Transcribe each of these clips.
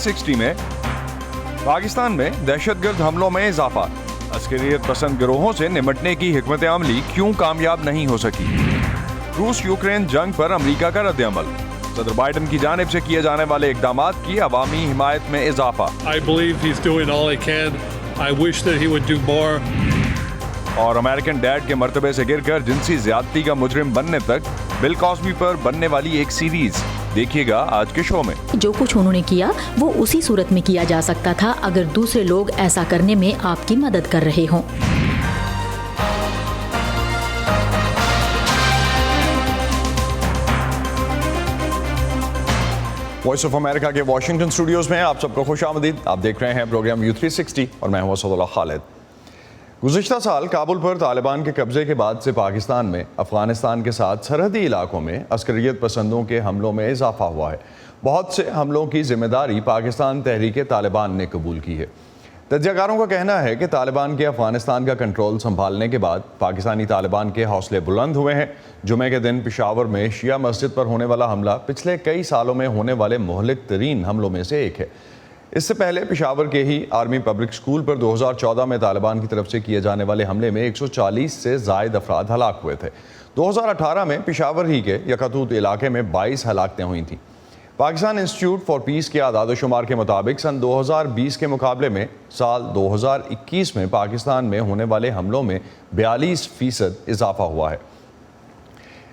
360 में पाकिस्तान में दहशतगर्द हमलों में इजाफा, अस्करियत पसंद गिरोहों से निपटने की हिकमत अमली क्यों कामयाब नहीं हो सकी, रूस यूक्रेन जंग पर अमरीका का रद्द-ए-अमल, सदर बाइडन की जानिब से किए जाने वाले इक़दामात की अवामी हिमायत में इजाफा। I believe he's doing all he can. I wish that he would do more. और अमेरिकन डैड के मर्तबे से गिरकर जिनसी ज्यादती का मुजरिम बनने तक बिल कॉस्बी पर बनने वाली एक सीरीज देखिएगा आज के शो में। जो कुछ उन्होंने किया वो उसी सूरत में किया जा सकता था अगर दूसरे लोग ऐसा करने में आपकी मदद कर रहे हों। वॉइस ऑफ अमेरिका के वॉशिंगटन स्टूडियोज में आप सबको खुशामदीद। आप देख रहे हैं प्रोग्राम U360 और मैं हूं असदुल्लाह खालिद। गुज़िश्ता साल काबुल पर तालिबान के कब्जे के बाद से पाकिस्तान में अफगानिस्तान के साथ सरहदी इलाकों में अस्करियत पसंदों के हमलों में इजाफा हुआ है। बहुत से हमलों की जिम्मेदारी पाकिस्तान तहरीक तालिबान ने कबूल की है। तज्ज़ियाकारों का कहना है कि तालिबान के अफगानिस्तान का कंट्रोल संभालने के बाद पाकिस्तानी तालिबान के हौसले बुलंद हुए हैं। जुमे के दिन पेशावर में शिया मस्जिद पर होने वाला हमला पिछले कई सालों में होने वाले मुहलिक तरीन हमलों में से एक है। इससे पहले पेशावर के ही आर्मी पब्लिक स्कूल पर 2014 में तालिबान की तरफ से किए जाने वाले हमले में 140 से ज़ायद अफराद हलाक हुए थे। 2018 में पेशावर ही के यकतूत इलाके में 22 हलाकतें हुई थीं। पाकिस्तान इंस्टीट्यूट फॉर पीस के आदाद शुमार के मुताबिक सन 2020 के मुकाबले में साल 2021 में पाकिस्तान में होने वाले हमलों में 42% इजाफा हुआ है।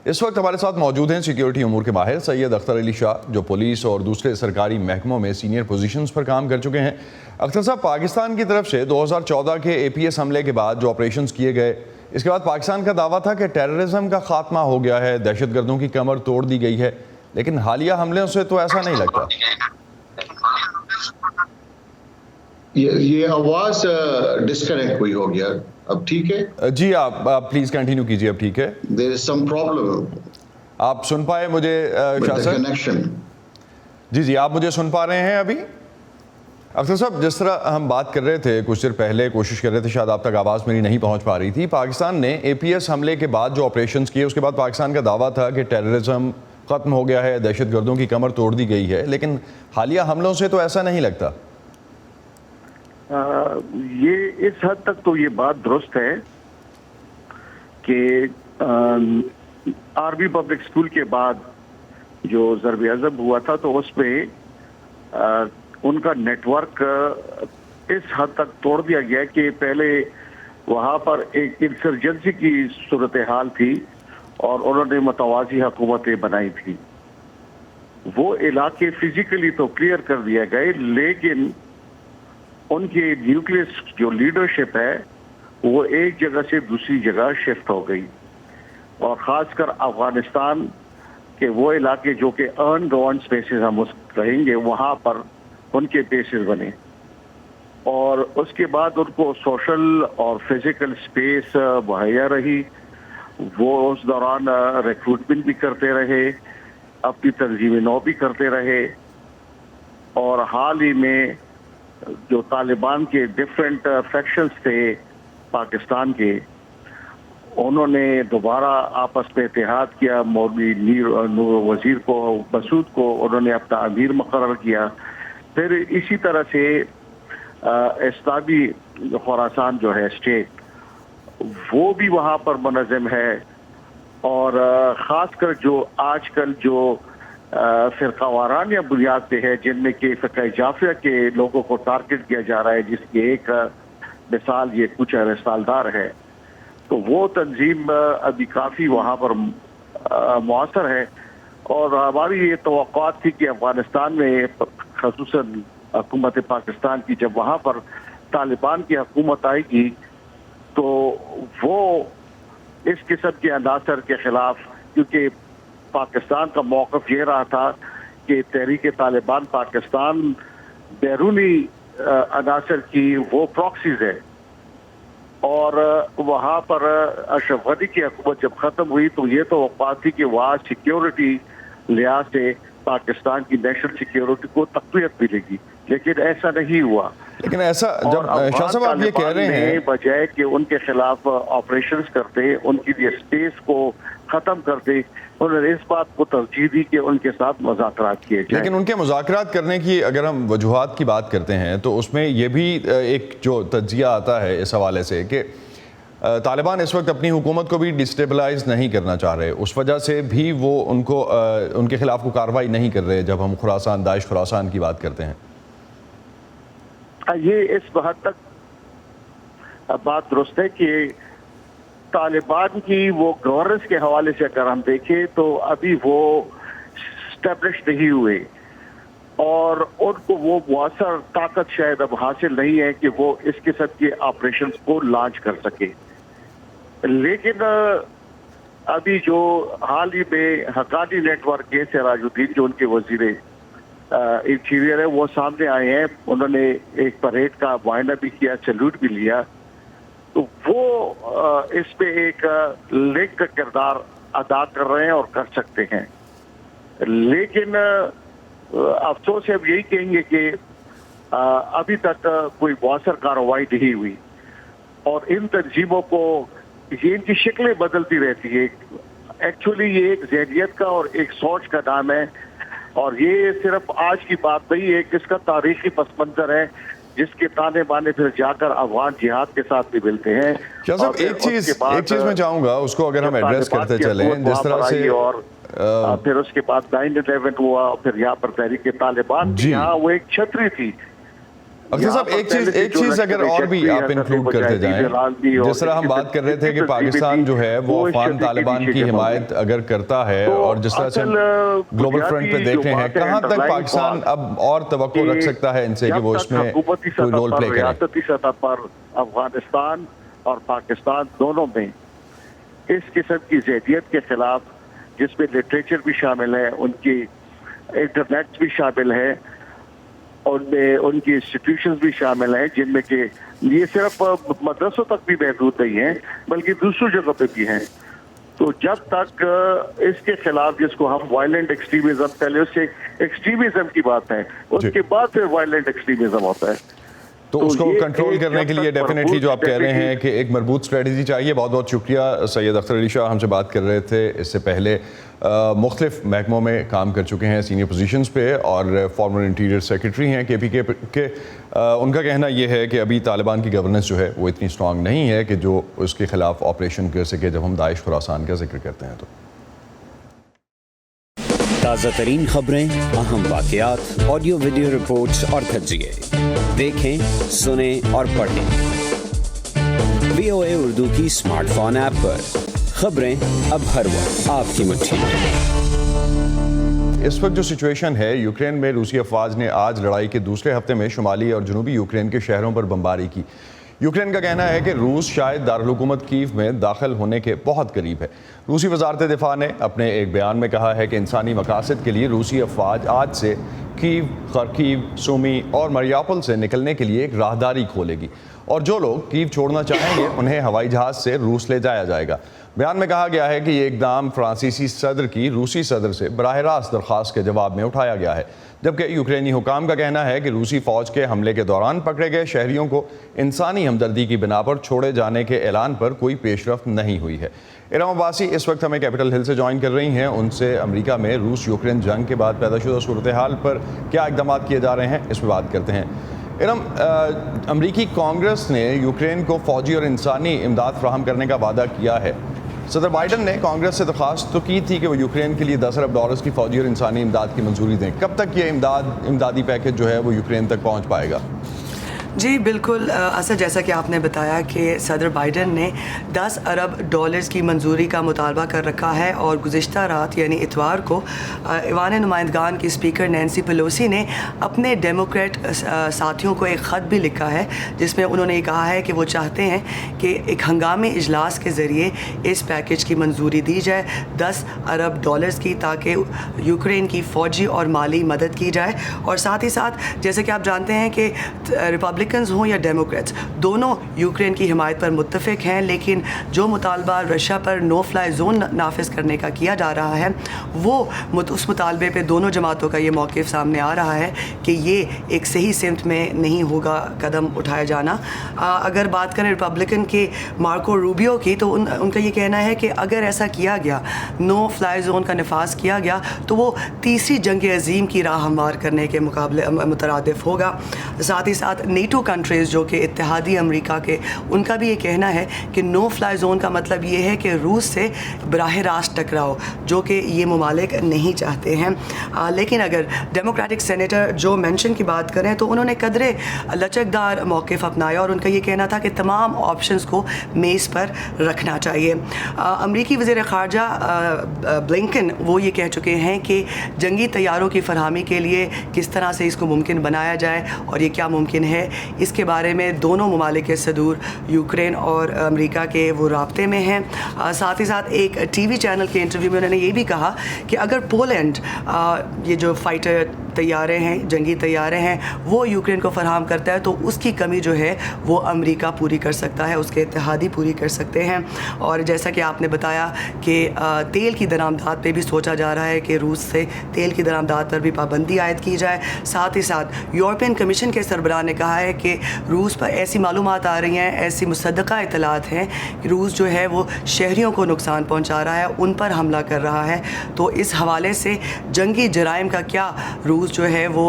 इस वक्त हमारे साथ मौजूद हैं सिक्योरिटी उमूर के माहिर सैयद अख्तर अली शाह, जो पुलिस और दूसरे सरकारी महकमों में सीनियर पोजीशंस पर काम कर चुके हैं। अख्तर साहब, पाकिस्तान की तरफ से 2014 के APS हमले के बाद जो ऑपरेशंस किए गए, इसके बाद पाकिस्तान का दावा था कि टेररिज्म का खात्मा हो गया है, दहशतगर्दों की कमर तोड़ दी गई है, लेकिन हालिया हमलों से तो ऐसा नहीं लगता। ये आवाज डिस्कनेक्ट हुई हो गया, अब ठीक है? जी आप प्लीज कंटिन्यू कीजिए। अब ठीक है? There is some problem. आप सुन पाए मुझे शाह सर? कनेक्शन। जी आप मुझे सुन पा रहे हैं अभी? अख्तर साहब, जिस तरह हम बात कर रहे थे कुछ देर पहले, कोशिश कर रहे थे, शायद आप तक आवाज़ मेरी नहीं पहुंच पा रही थी। पाकिस्तान ने APS हमले के बाद जो ऑपरेशंस किए, उसके बाद पाकिस्तान का दावा था कि टेररिज्म ख़त्म हो गया है, दहशतगर्दों की कमर तोड़ दी गई है, लेकिन हालिया हमलों से तो ऐसा नहीं लगता। ये इस हद तक तो ये बात दुरुस्त है कि आर्मी पब्लिक स्कूल के बाद जो ज़रबे अज़ब हुआ था तो उसमें उनका नेटवर्क इस हद तक तोड़ दिया गया कि पहले वहाँ पर एक इंसर्जेंसी की सूरत हाल थी और उन्होंने मतवाज़ी हुकूमतें बनाई थी। वो इलाके फिजिकली तो क्लियर कर दिए गए, लेकिन उनकी न्यूक्लियस जो लीडरशिप है वो एक जगह से दूसरी जगह शिफ्ट हो गई, और ख़ासकर अफगानिस्तान के वो इलाके जो कि अनगवर्न स्पेसेस हम कहेंगे, वहाँ पर उनके बेसिस बने, और उसके बाद उनको सोशल और फिजिकल स्पेस मुहैया रही। वो उस दौरान रिक्रूटमेंट भी करते रहे, अपनी तंजीमें नौ भी करते रहे, और हाल ही में जो तालिबान के डिफरेंट फैक्शंस थे पाकिस्तान के, उन्होंने दोबारा आपस में इत्तेहाद किया। मौलवी नूर वजीर को, मसूद को उन्होंने अपना अमीर मुकर्रर किया। फिर इसी तरह से इस्लामी खुरासान जो है स्टेट, वो भी वहाँ पर मुनज़्ज़म है, और ख़ासकर जो आजकल जो फ़िरक़ा वाराना बुनियाद पे है, जिनमें कि फ़िरक़ा जाफ़िया के लोगों को टारगेट किया जा रहा है, जिसकी एक मिसाल ये कुछ रसालदार है। तो वो तंजीम अभी काफ़ी वहाँ पर मुअस्सर है, और हमारी ये तवक्कुआत थी कि अफ़गानिस्तान में ख़ुसूसन हुकूमत पाकिस्तान की जब वहाँ पर तालिबान की हुकूमत आएगी तो वो इस किस्म के अनासर के ख़िलाफ़, क्योंकि पाकिस्तान का मौक़िफ़ ये रहा था कि तहरीक तालिबान पाकिस्तान बैरूनी अनासर की वो प्रॉक्सीज़ है, और वहाँ पर अशरफ गनी की हुकूमत जब ख़त्म हुई तो ये तो बात थी कि वहाँ सिक्योरिटी लिहाज से पाकिस्तान की नेशनल सिक्योरिटी को तक़वियत मिलेगी, لیکن ایسا نہیں ہوا. لیکن ایسا جب شاہ صاحب آپ یہ کہہ رہے ہیں بجائے کہ ان کے خلاف آپریشنز کرتے, ان کی اسپیس کو ختم کرتے, انہوں نے اس بات کو ترجیح دی کہ ان کے ساتھ مذاکرات کیے جائیں. لیکن ان کے مذاکرات کرنے کی اگر ہم وجوہات کی بات کرتے ہیں تو اس میں یہ بھی ایک جو تجزیہ آتا ہے اس حوالے سے کہ طالبان اس وقت اپنی حکومت کو بھی ڈسٹیبلائز نہیں کرنا چاہ رہے, اس وجہ سے بھی وہ ان کے خلاف کوئی کارروائی نہیں کر رہے جب ہم خراسان, داعش خراسان کی بات کرتے ہیں. یہ اس حد تک بات درست ہے کہ طالبان کی وہ گورننس کے حوالے سے اگر ہم دیکھیں تو ابھی وہ اسٹیبلش نہیں ہوئے اور ان کو وہ مؤثر طاقت شاید اب حاصل نہیں ہے کہ وہ اس قسم کے آپریشنز کو لانچ کر سکے. لیکن ابھی جو حال ہی میں حقانی نیٹ ورک کے سراج الدین جو ان کے وزیر انٹیریئر ہے وہ سامنے آئے ہیں, انہوں نے ایک پریڈ کا معائنہ بھی کیا, سیلوٹ بھی لیا, تو وہ اس میں ایک لنک کا کردار ادا کر رہے ہیں اور کر سکتے ہیں. لیکن افسوس ہے اب یہی کہیں گے کہ ابھی تک کوئی مؤثر کارروائی نہیں ہوئی اور ان تنظیموں کو یہ ان کی شکلیں بدلتی رہتی ہے. ایکچولی یہ ایک ذہنیت کا اور ایک سوچ کا نام ہے اور یہ صرف آج کی بات نہیں ہے, اس کا تاریخی پس منظر ہے جس کے تانے بانے پھر جا کر افغان جہاد کے ساتھ بھی ملتے ہیں. شاہ صاحب ایک چیز میں چاہوں گا اس کو اگر ہم ایڈریس کرتے چلیں, جس طرح سے اور پھر اس کے بعد 9/11 ہوا, پھر یہاں پر تحریک طالبان کی یہاں وہ ایک چھتری تھی. اختر صاحب ایک چیز اگر اور بھی آپ انکلوڈ کرتے جائیں, جس طرح ہم بات کر رہے تھے کہ پاکستان جو ہے وہ افغان طالبان کی حمایت اگر کرتا ہے اور جس طرح سے گلوبل فرنٹ پہ دیکھ رہے ہیں, کہاں تک پاکستان اب اور توقع رکھ سکتا ہے ان سے کہ وہ اس میں کوئی رول پلے کرے؟ ریاستی سطح پر افغانستان اور پاکستان دونوں میں اس قسم کی ذہنیت کے خلاف, جس میں لٹریچر بھی شامل ہے, ان کی انٹرنیٹ بھی شامل ہے, ان میں ان کی انسٹیٹیوشنز بھی شامل ہیں, جن میں کہ یہ صرف مدرسوں تک بھی محدود نہیں ہیں بلکہ دوسری جگہ پہ بھی ہیں. تو جب تک اس کے خلاف, جس کو ہم وائلنٹ ایکسٹریمزم, پہلے اس سے ایکسٹریمزم کی بات ہے, اس کے بعد پھر وائلنٹ ایکسٹریمزم ہوتا ہے, تو اس کو کنٹرول کرنے کے لیے ڈیفینیٹلی جو آپ کہہ رہے ہیں کہ ایک مربوط اسٹریٹجی چاہیے. بہت بہت شکریہ. سید اختر علی شاہ ہم سے بات کر رہے تھے, اس سے پہلے مختلف محکموں میں کام کر چکے ہیں سینئر پوزیشنز پہ اور فارمر انٹیریئر سیکرٹری ہیں KPK کے. ان کا کہنا یہ ہے کہ ابھی طالبان کی گورننس جو ہے وہ اتنی اسٹرانگ نہیں ہے کہ جو اس کے خلاف آپریشن کر سکے. جب ہم داعش خراسان کا ذکر کرتے ہیں تو تازہ ترین خبریں, اہم واقعات, آڈیو ویڈیو رپورٹس اور تجزیے دیکھیں, سنیں اور پڑھیں VOA اردو کی اسمارٹ فون ایپ پر. خبریں اب ہر وقت آپ کی مٹھی میں. اس وقت جو سچویشن ہے یوکرین میں, روسی افواج نے آج لڑائی کے دوسرے ہفتے میں شمالی اور جنوبی یوکرین کے شہروں پر بمباری کی. یوکرین کا کہنا ہے کہ روس شاید دارالحکومت کیو میں داخل ہونے کے بہت قریب ہے. روسی وزارت دفاع نے اپنے ایک بیان میں کہا ہے کہ انسانی مقاصد کے لیے روسی افواج آج سے کیو, خرکیو, سومی اور مریاپول سے نکلنے کے لیے ایک راہداری کھولے گی اور جو لوگ کیو چھوڑنا چاہیں گے انہیں ہوائی جہاز سے روس لے جایا جائے گا. بیان میں کہا گیا ہے کہ یہ اقدام فرانسیسی صدر کی روسی صدر سے براہ راست درخواست کے جواب میں اٹھایا گیا ہے, جبکہ یوکرینی حکام کا کہنا ہے کہ روسی فوج کے حملے کے دوران پکڑے گئے شہریوں کو انسانی ہمدردی کی بنا پر چھوڑے جانے کے اعلان پر کوئی پیش رفت نہیں ہوئی ہے. ارم عباسی اس وقت ہمیں کیپٹل ہل سے جوائن کر رہی ہیں. ان سے امریکہ میں روس یوکرین جنگ کے بعد پیدا شدہ صورتحال پر کیا اقدامات کیے جا رہے ہیں, اس پہ بات کرتے ہیں. ارم, امریکی کانگریس نے یوکرین کو فوجی اور انسانی امداد فراہم کرنے کا وعدہ کیا ہے. صدر بائیڈن نے کانگریس سے درخواست تو کی تھی کہ وہ یوکرین کے لیے $10 ارب کی فوجی اور انسانی امداد کی منظوری دیں. کب تک یہ امدادی پیکج جو ہے وہ یوکرین تک پہنچ پائے گا؟ جی بالکل اصل جیسا کہ آپ نے بتایا کہ صدر بائیڈن نے $10 ارب کی منظوری کا مطالبہ کر رکھا ہے اور گزشتہ رات یعنی اتوار کو ایوان نمائندگان کی اسپیکر نینسی پیلوسی نے اپنے ڈیموکریٹ ساتھیوں کو ایک خط بھی لکھا ہے جس میں انہوں نے یہ کہا ہے کہ وہ چاہتے ہیں کہ ایک ہنگامی اجلاس کے ذریعے اس پیکج کی منظوری دی جائے $10 ارب کی, تاکہ یوکرین کی فوجی اور مالی مدد کی جائے. اور ساتھ ہی ساتھ جیسے کہ آپ جانتے ہیں کہ ریپبلک रिपब्लिकन्स हों या डेमोक्रेट्स, दोनों यूक्रेन की हिमायत पर मुत्तफिक हैं, लेकिन जो मुतालबा रशिया पर नो फ्लाई जोन नाफिज करने का किया जा रहा है वो उस मुतालबे पे दोनों जमातों का ये मौक़िफ़ सामने आ रहा है कि ये एक सही सिमत में नहीं होगा कदम उठाया जाना। अगर बात करें रिपब्लिकन के मार्को रूबियो की, तो उनका ये कहना है कि अगर ऐसा किया गया, नो फ्लाई जोन का नफाज किया गया, तो वो तीसरी जंग अजीम की राह हमवार करने के मुकाबले मुतरादिफ होगा। साथ ही साथ नेटो कंट्रीज़ जो कि इत्तेहादी अमेरिका के, उनका भी ये कहना है कि नो फ्लाई जोन का मतलब ये है कि रूस से बराह रास्त टकराओ, जो कि ये ममालिक नहीं चाहते हैं। लेकिन अगर डेमोक्रेटिक सेनेटर जो मेंशन की बात करें तो उन्होंने कदरे लचकदार मौक़िफ़ अपनाया और उनका ये कहना था कि तमाम ऑप्शंस को मेज़ पर रखना चाहिए। अमरीकी वज़ीर ख़ारजा ब्लिंकन वो ये कह चुके हैं कि जंगी तैयारों की फरहमी के लिए किस तरह से इसको मुमकिन बनाया जाए और ये क्या मुमकिन है, इसके बारे में दोनों ममालिक के सदूर यूक्रेन और अमेरिका के वो राब्ते में हैं। साथ ही साथ एक टीवी चैनल के इंटरव्यू में उन्होंने ये भी कहा कि अगर पोलैंड ये जो फाइटर तैयारे हैं, जंगी तैयारे हैं, वो यूक्रेन को फराहम करता है तो उसकी कमी जो है वो अमेरिका पूरी कर सकता है, उसके इत्तेहादी पूरी कर सकते हैं। और जैसा कि आपने बताया कि तेल की दरामदात पे भी सोचा जा रहा है कि रूस से तेल की दरामदात पर भी पाबंदी आयद की जाए। साथ ही साथ यूरोपियन कमीशन के सरबराह ने कहा है कि रूस पर ऐसी मालूमात आ रही हैं, ऐसी मुसद्दक़ा इतलात हैं कि रूस जो है वो शहरियों को नुकसान पहुँचा रहा है, उन पर हमला कर रहा है। तो इस हवाले से जंगी जराइम का क्या रूस जो है वो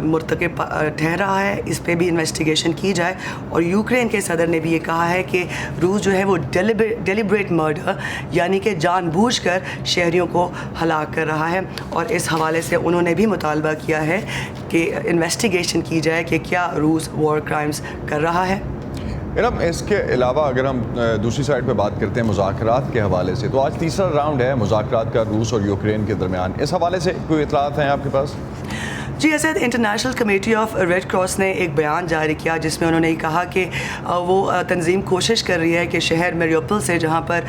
मुर्तकिब ठहर रहा है, इस पे भी इन्वेस्टिगेशन की जाए। और यूक्रेन के सदर ने भी ये कहा है कि रूस जो है वो डेलिब्रेट मर्डर यानी कि जानबूझकर शहरियों को हलाक कर रहा है। और इस हवाले से उन्होंने भी मुतालबा किया है कि इन्वेस्टिगेशन की जाए कि क्या रूस वॉर क्राइम्स कर रहा है। इरम, इसके अलावा अगर हम दूसरी साइड पे बात करते हैं मुज़ाकरात के हवाले से, तो आज तीसरा राउंड है मुज़ाकरात का रूस और यूक्रेन के दरमियान। इस हवाले से कोई इतलात हैं आपके पास? जी, ऐसे international committee of red cross ने एक बयान जारी किया जिसमें उन्होंने कहा कि वो तंजीम कोशिश कर रही है कि शहर मेरियोपोल से, जहाँ पर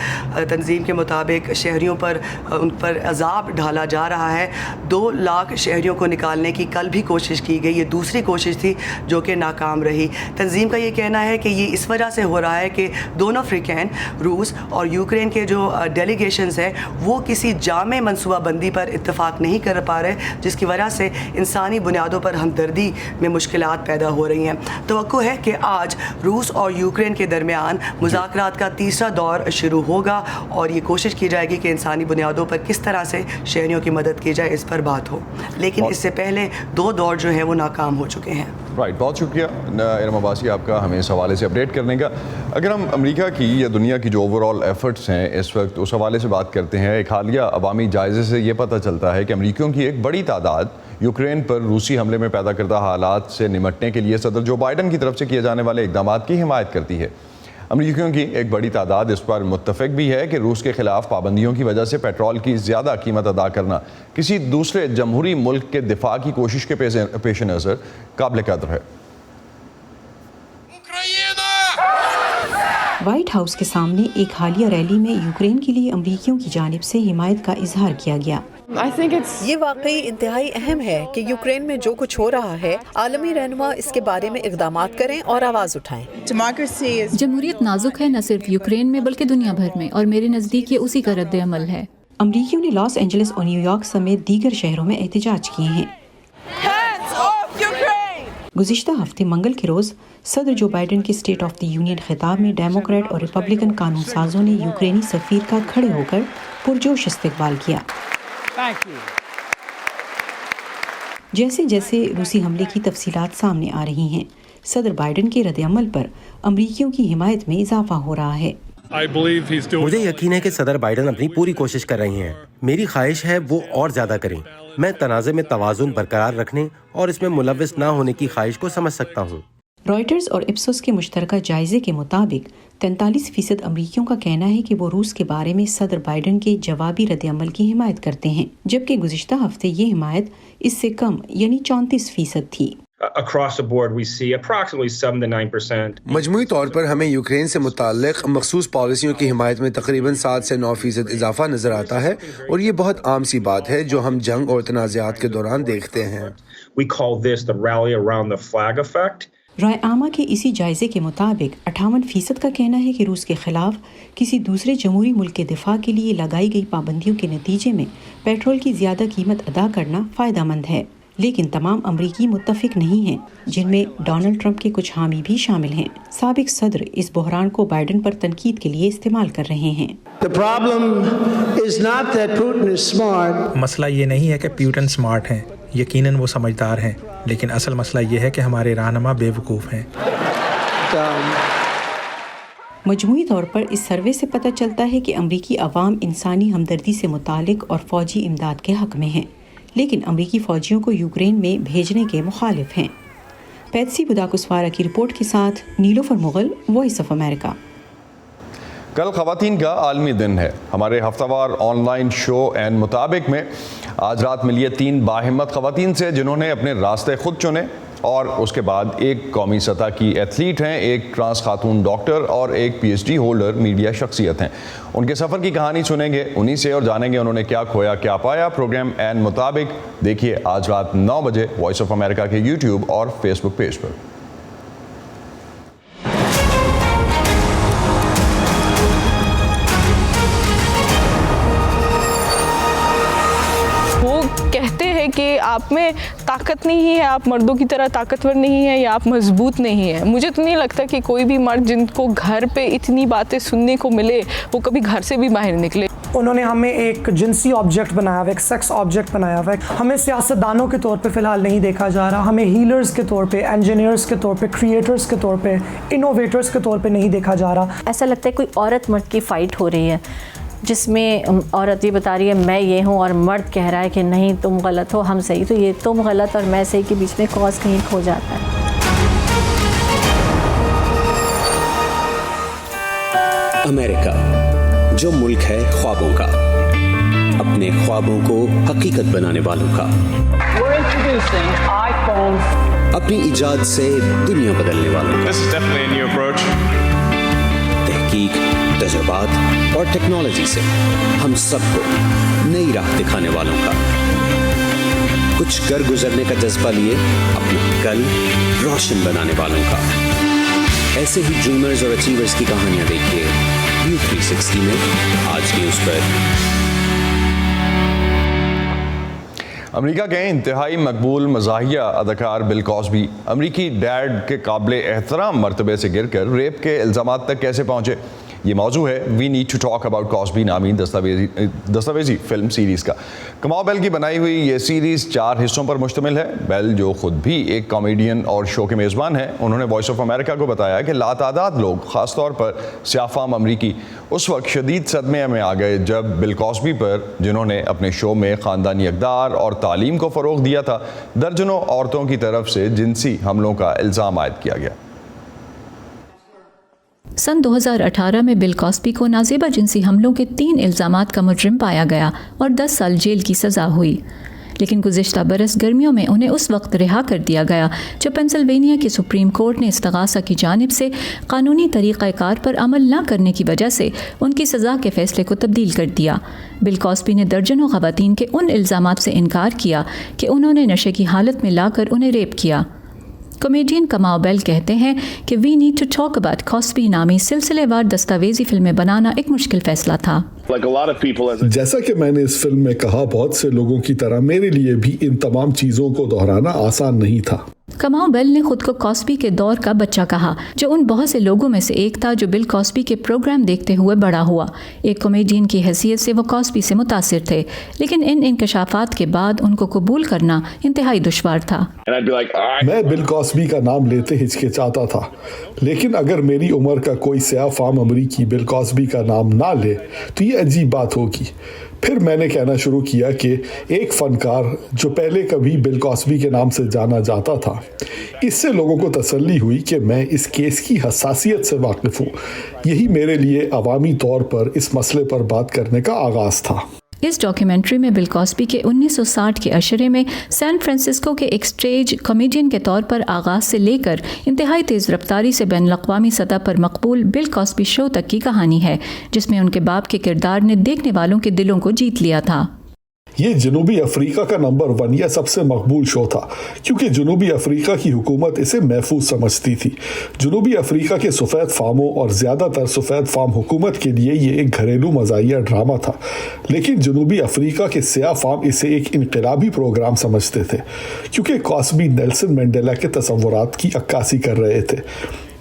तंजीम के मुताबिक शहरियों पर उन पर अजाब ढाला जा रहा है, 2 लाख शहरियों को निकालने की कल भी कोशिश की गई। ये दूसरी कोशिश थी जो कि नाकाम रही। तंजीम का ये कहना है कि ये इस वजह से हो रहा है कि दोनों अफ्रीकन, रूस और यूक्रेन के जो डेलीगेशंस हैं वो किसी जामे मनसूबाबंदी पर इत्तेफाक नहीं कर पा रहे, जिसकी वजह से इंसानी बुनियादों पर हमदर्दी में मुश्किलात पैदा हो रही हैं। तवक्को है कि आज रूस और यूक्रेन के दरमियान मुज़ाकरात का तीसरा दौर शुरू होगा और ये कोशिश की जाएगी कि इंसानी बुनियादों पर किस तरह से शहरियों की मदद की जाए, इस पर बात हो। लेकिन इससे पहले 2 दौर जो है वो नाकाम हो चुके हैं। राइट, बहुत शुक्रिया इरम अब्बासी आपका हमें इस हवाले से अपडेट करने का। अगर हम अमेरिका की या दुनिया की जो ओवरऑल एफर्ट्स हैं इस वक्त, उस हवाले से बात करते हैं। एक हालिया अवामी जायज़े से ये पता चलता है कि अमरीकियों की एक बड़ी तादाद यूक्रेन पर रूसी हमले में पैदा करदा हालात से निमटने के लिए सदर जो बाइडन की तरफ से किए जाने वाले इक़दामात की हिमायत करती है। अमरीकियों की एक बड़ी तादाद इस पर मुत्तफ़िक भी है कि रूस के ख़िलाफ़ पाबंदियों की वजह से पेट्रोल की ज़्यादा कीमत अदा करना किसी दूसरे जमहूरी मुल्क के दिफा की कोशिश के पेश नज़र काबिल कदर है। व्हाइट हाउस के सामने एक हालिया रैली में यूक्रेन के लिए अमरीकियों की जानिब से हिमायत का इजहार किया गया। ये वाकई इंतहाई अहम है कि यूक्रेन में जो कुछ हो रहा है, आलमी रहनुमा इसके बारे में इक़दामात करें और आवाज़ उठाएं। जमहूरियत नाजुक है, न सिर्फ यूक्रेन में बल्कि दुनिया भर में, और मेरे नज़दीक ये उसी का रद्द अमल है। अमरीकियों ने लॉस एंजलिस और न्यूयॉर्क समेत दीगर शहरों में एहतजाज किए हैं। गुज़िश्ता हफ्ते मंगल के रोज़ सदर जो बाइडन के स्टेट ऑफ द यूनियन खिताब में डेमोक्रेट और रिपब्लिकन कानून साजों ने यूक्रेनी सफ़ीर का खड़े होकर पुरजोश इस्तकबाल किया। जैसे जैसे रूसी हमले की तफसीलात सामने आ रही हैं, सदर बाइडन के रद्द अमल पर अमरीकियों की हिमायत में इजाफा हो रहा है। मुझे यकीन है कि सदर बाइडन अपनी पूरी कोशिश कर रही हैं। मेरी ख्वाहिश है वो और ज़्यादा करें। मैं तनाज़े में तवाज़ुन बरकरार रखने और इसमें मुलव्विस न होने की ख्वाहिश को समझ सकता हूँ। रॉयटर्स और इप्सोस के मुश्तरका जायजे के मुताबिक 43% अमरीकियों का कहना है कि वो रूस के बारे में सदर बाइडन के जवाबी रद्द-अमल की हिमायत करते हैं, जबकि गुज़िश्ता हफ्ते ये हिमायत इससे कम यानी 34% थी। मजमूई तौर पर हमें यूक्रेन से मुताल्लिक़ मखसूस पॉलिसियों की हिमायत में तकरीबन 7 से 9% इजाफा नजर आता है, और ये बहुत आम सी बात है जो हम जंग और तनाज़ात के दौरान देखते हैं। رائے عامہ کے اسی جائزے کے مطابق 58% کا کہنا ہے کہ روس کے خلاف کسی دوسرے جمہوری ملک کے دفاع کے لیے لگائی گئی پابندیوں کے نتیجے میں پیٹرول کی زیادہ قیمت ادا کرنا فائدہ مند ہے، لیکن تمام امریکی متفق نہیں ہیں، جن میں ڈونلڈ ٹرمپ کے کچھ حامی بھی شامل ہیں۔ سابق صدر اس بحران کو بائیڈن پر تنقید کے لیے استعمال کر رہے ہیں۔ مسئلہ یہ نہیں ہے کہ پیوٹن سمارٹ ہیں، یقیناً وہ سمجھدار ہیں، لیکن اصل مسئلہ یہ ہے کہ ہمارے رہنما بے وقوف ہیں۔ مجموعی طور پر اس سروے سے پتہ چلتا ہے کہ امریکی عوام انسانی ہمدردی سے متعلق اور فوجی امداد کے حق میں ہیں، لیکن امریکی فوجیوں کو یوکرین میں بھیجنے کے مخالف ہیں۔ پیتسی بداکسوارا کی رپورٹ کے ساتھ نیلوفر مغل، وائس آف امریکہ۔ کل خواتین کا عالمی دن ہے۔ ہمارے ہفتہ وار آن لائن شو این مطابق میں آج رات ملیے 3 باہمت خواتین سے جنہوں نے اپنے راستے خود چنے، اور اس کے بعد ایک قومی سطح کی ایتھلیٹ ہیں، ایک ٹرانس خاتون ڈاکٹر اور ایک P H D holder media شخصیت ہیں۔ ان کے سفر کی کہانی سنیں گے انہی سے اور جانیں گے انہوں نے کیا کھویا کیا پایا۔ پروگرام این مطابق دیکھیے آج رات 9 بجے وائس آف امریکہ کے یوٹیوب اور فیس بک پیج پر۔ کہتے ہیں کہ آپ میں طاقت نہیں ہے، آپ مردوں کی طرح طاقتور نہیں ہے یا آپ مضبوط نہیں ہے۔ مجھے تو نہیں لگتا کہ کوئی بھی مرد جن کو گھر پہ اتنی باتیں سننے کو ملے وہ کبھی گھر سے بھی باہر نکلے۔ انہوں نے ہمیں ایک جنسی آبجیکٹ بنایا ہوا ہے، ایک سیکس آبجیکٹ بنایا ہوا ہے۔ ہمیں سیاستدانوں کے طور پہ فی الحال نہیں دیکھا جا رہا، ہمیں ہیلرز کے طور پہ، انجینئرز کے طور پہ، کریٹرز کے طور پہ، انوویٹرز کے طور پہ نہیں دیکھا جا رہا۔ ایسا لگتا ہے کوئی عورت مرد کی فائٹ ہو رہی ہے، جس میں عورت یہ بتا رہی ہے میں یہ ہوں اور مرد کہہ رہا ہے کہ نہیں تم غلط ہو ہم صحیح، تو یہ تم غلط اور میں صحیح کے بیچ میں کاز کہیں کھو جاتا ہے۔ امریکہ، جو ملک ہے خوابوں کا، اپنے خوابوں کو حقیقت بنانے والوں کا، اپنی ایجاد سے دنیا بدلنے والوں کا، تحقیق، تجربات اور ٹیکنالوجی سے ہم سب کو نئی راہ دکھانے والوں کا، کچھ کر گزرنے کا جذبہ لیے اپنا کل روشن بنانے والوں کا۔ ایسے ہی ڈریمرز اور اچیورز کی کہانیاں دیکھیے U360 میں آج نیوز پر۔ امریکہ کے انتہائی مقبول مزاحیہ اداکار بل کاسبی امریکی ڈیڈ کے قابل احترام مرتبے سے گر کر ریپ کے الزامات تک کیسے پہنچے، یہ موضوع ہے we need to talk about Cosby نامی دستاویزی فلم سیریز کا۔ کماؤ بیل کی بنائی ہوئی یہ سیریز 4 حصوں پر مشتمل ہے۔ بیل جو خود بھی ایک کامیڈین اور شو کے میزبان ہیں، انہوں نے وائس آف امریکہ کو بتایا کہ لاتعداد لوگ، خاص طور پر سیاہ فام امریکی، اس وقت شدید صدمے میں آ گئے جب بل کاسبی پر، جنہوں نے اپنے شو میں خاندانی اقدار اور تعلیم کو فروغ دیا تھا، درجنوں عورتوں کی طرف سے جنسی حملوں کا الزام عائد کیا گیا۔ سن 2018 میں بل کاسبی کو نازیبہ جنسی حملوں کے 3 الزامات کا مجرم پایا گیا اور 10 سال جیل کی سزا ہوئی، لیکن گزشتہ برس گرمیوں میں انہیں اس وقت رہا کر دیا گیا جب پینسلوینیا کی سپریم کورٹ نے استغاثہ کی جانب سے قانونی طریقہ کار پر عمل نہ کرنے کی وجہ سے ان کی سزا کے فیصلے کو تبدیل کر دیا۔ بل کاسبی نے درجنوں خواتین کے ان الزامات سے انکار کیا کہ انہوں نے نشے کی حالت میں لا کر انہیں ریپ کیا۔ کامیڈین کماؤ بیل کہتے ہیں کہ we need to talk about Cosby نامی سلسلے وار دستاویزی فلمیں بنانا ایک مشکل فیصلہ تھا۔ جیسا کہ میں نے اس فلم میں کہا، بہت سے لوگوں کی طرح میرے لیے بھی ان تمام چیزوں کو دہرانا آسان نہیں تھا۔ کماؤ بیل نے خود کو کاسبی کے دور کا بچہ کہا، جو ان بہت سے لوگوں میں سے ایک تھا جو بل کاسبی کے پروگرام دیکھتے ہوئے بڑا ہوا۔ ایک کامیڈین کی حیثیت سے وہ کاسبی سے متاثر تھے، لیکن ان انکشافات کے بعد ان کو قبول کرنا انتہائی دشوار تھا۔ میں بل کاسبی کا نام لیتے ہچکچاتا تھا، لیکن اگر میری عمر کا کوئی سیاہ فام امریکی بل کاسبی کا نام نہ لے تو یہ عجیب بات ہوگی۔ پھر میں نے کہنا شروع کیا کہ ایک فنکار جو پہلے کبھی بل کاسبی کے نام سے جانا جاتا تھا، اس سے لوگوں کو تسلی ہوئی کہ میں اس کیس کی حساسیت سے واقف ہوں۔ یہی میرے لیے عوامی طور پر اس مسئلے پر بات کرنے کا آغاز تھا۔ اس ڈاکیومنٹری میں بل کاسبی کے 1960 کے عشرے میں سان فرانسسکو کے ایک اسٹیج کامیڈین کے طور پر آغاز سے لے کر انتہائی تیز رفتاری سے بین الاقوامی سطح پر مقبول بل کاسبی شو تک کی کہانی ہے، جس میں ان کے باپ کے کردار نے دیکھنے والوں کے دلوں کو جیت لیا تھا۔ ये जनूबी अफ्रीका का नंबर 1 या सबसे मकबूल शो था, क्योंकि जनूबी अफ्रीका की हुकूमत इसे महफूज समझती थी। जनूबी अफ्रीका के सफ़ेद फार्मों और ज़्यादातर सफ़ेद फार्म हुकूमत के लिए ये एक घरेलू मज़ाहिया ड्रामा था, लेकिन जनूबी अफ्रीका के सियाह फार्म इसे एक इनकलाबी प्रोग्राम समझते थे, क्योंकि कॉस्बी नेल्सन मंडेला के तसव्वुरात की अक्कासी कर रहे थे।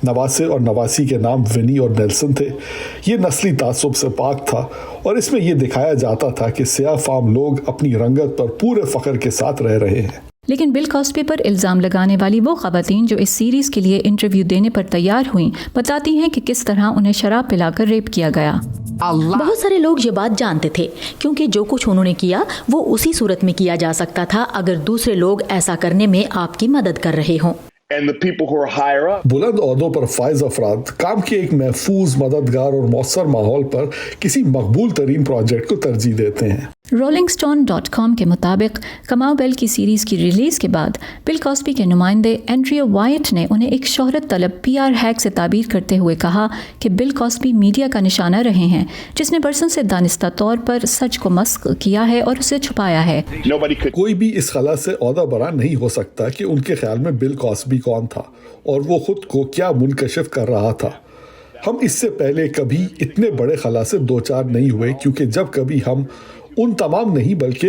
नवासे और नवासी के नाम विनी और नेल्सन थे। ये नस्ली तासुब से पाक था और इसमें यह दिखाया जाता था कि सियाह फार्म लोग अपनी रंगत पर पूरे फ़ख्र के साथ रह रहे हैं। लेकिन बिल कॉस्बी पर इल्ज़ाम लगाने वाली वो ख़वातीन जो इस सीरीज़ के लिए इंटरव्यू देने पर तैयार हुईं, बताती हैं कि किस तरह उन्हें शराब पिलाकर रेप किया गया। बहुत सारे लोग ये बात जानते थे, क्योंकि जो कुछ उन्होंने किया वो उसी सूरत में किया जा सकता था अगर दूसरे लोग ऐसा करने में आपकी मदद कर रहे हों। बुलंद ओहदों पर फायज अफराद काम के एक महफूज, मददगार और मौसर माहौल पर किसी मकबूल तरीन प्रोजेक्ट को तरजीह देते हैं। rollingstone.com के मुताबिक कमाओ बेल की सीरीज़ की रिलीज़ के बाद बिल कॉस्बी के नुमाइंदे एंड्रिया वाइट ने उन्हें एक शोहरत तलब PR हैक से ताबीर करते हुए कहा कि बिल कॉस्बी मीडिया का निशाना रहे हैं, जिसने बरसों से दानिस्ता तौर पर सच को मस्क किया है और उसे छुपाया है। कोई भी इस खला से ओहदा बरा नहीं हो सकता कि उनके ख्याल में बिल कॉस्बी कौन था और वो खुद को क्या मुनकशिफ कर रहा था। हम इससे पहले कभी इतने बड़े खला से दो चार नहीं हुए, क्योंकि जब कभी हम उन तमाम नहीं बल्कि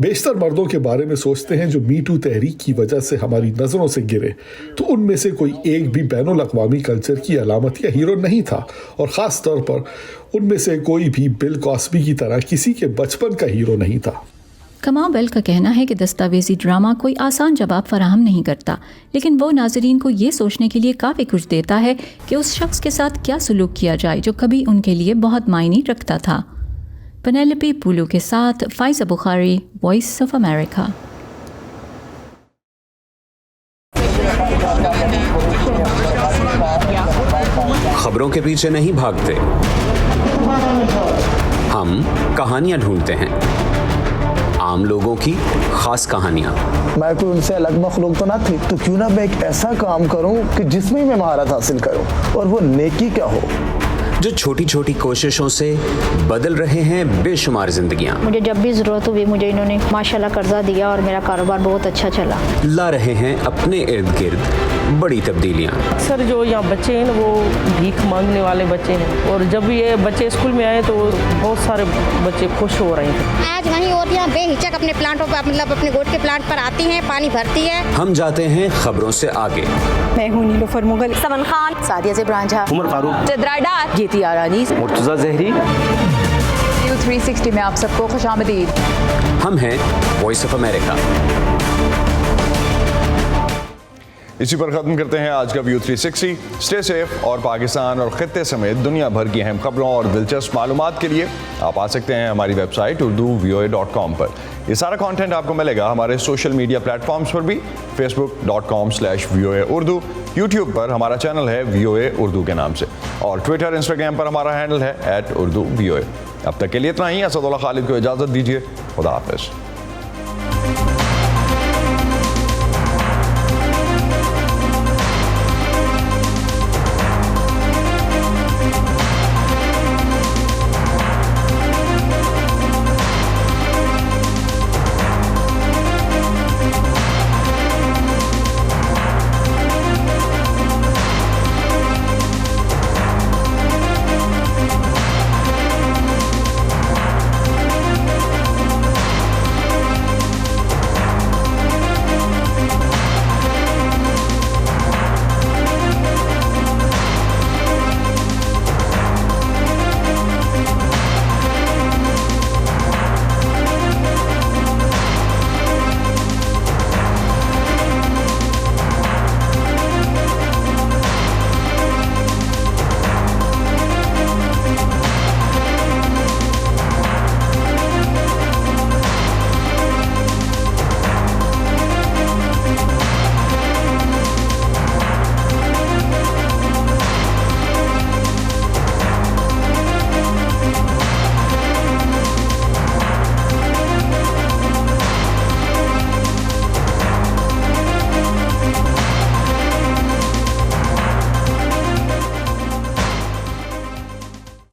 बेशतर मर्दों के बारे में सोचते हैं जो मीटू तहरीक की वजह से हमारी नज़रों से गिरे, तो उनमें से कोई एक भी बैनुल अक़वामी कल्चर की अलामत या हीरो नहीं था, और ख़ास तौर पर उनमें से कोई भी बिल कॉस्बी की तरह किसी के बचपन का हीरो नहीं था। कमाओ बेल का कहना है कि दस्तावेजी ड्रामा कोई आसान जवाब फराहम नहीं करता, लेकिन वो नाजरीन को ये सोचने के लिए काफ़ी कुछ देता है कि उस शख्स के साथ क्या सलूक किया जाए जो कभी उनके लिए बहुत मायने रखता था। पेनेलोपी पुलू के साथ फाइज़ा बुखारी, वॉइस ऑफ अमेरिका। खबरों के पीछे नहीं भागते, हम कहानियां ढूंढते हैं, आम लोगों की खास कहानियां। मैं कोई उनसे अलग मखलूक तो ना थी, तो क्यों ना मैं एक ऐसा काम करूं कि जिसमें मैं महारत हासिल करूं, और वो नेकी क्या हो, जो छोटी छोटी कोशिशों से बदल रहे हैं बेशुमार जिंदगियां। मुझे जब भी ज़रूरत हुई मुझे इन्होंने माशाल्लाह कर्जा दिया और मेरा कारोबार बहुत अच्छा चला। ला रहे हैं अपने इर्द गिर्द बड़ी तब्दीलियां। अक्सर जो यहाँ बच्चे हैं वो भीख मांगने वाले बच्चे हैं, और जब ये बच्चे स्कूल में आए तो बहुत सारे बच्चे खुश हो रहे हैं। आज वहीं औरतें बेहिचक अपने प्लांटों पर, मतलब अपने गोट के प्लांट पर आती हैं, पानी भरती है। हम जाते हैं खबरों से आगे। मैं हूँ नीलोफर मुगल, समन खान, सादिया ज़ेबरान झा, उमर फारूक, जदरा डार, गीती आरानी, मुर्तज़ा ज़हरी। 360 में आप सबको खुशामदीद। हम हैं वॉइस ऑफ अमेरिका। इसी पर ख़त्म करते हैं आज का व्यू 360। स्टे सेफ और पाकिस्तान और ख़ित्ते समेत दुनिया भर की अहम खबरों और दिलचस्प मालूमात के लिए आप आ सकते हैं हमारी वेबसाइट urduvoa.com पर। ये सारा कंटेंट आपको मिलेगा हमारे सोशल मीडिया प्लेटफॉर्म्स पर भी, facebook.com/VOA Urdu, यूट्यूब पर हमारा चैनल है VOA उर्दू के नाम से, और ट्विटर इंस्टाग्राम पर हमारा हैंडल है @urduvoa। अब तक के लिए इतना ही। असदुल्लाह खालिद को इजाज़त दीजिए। खुदा हाफ़िज़।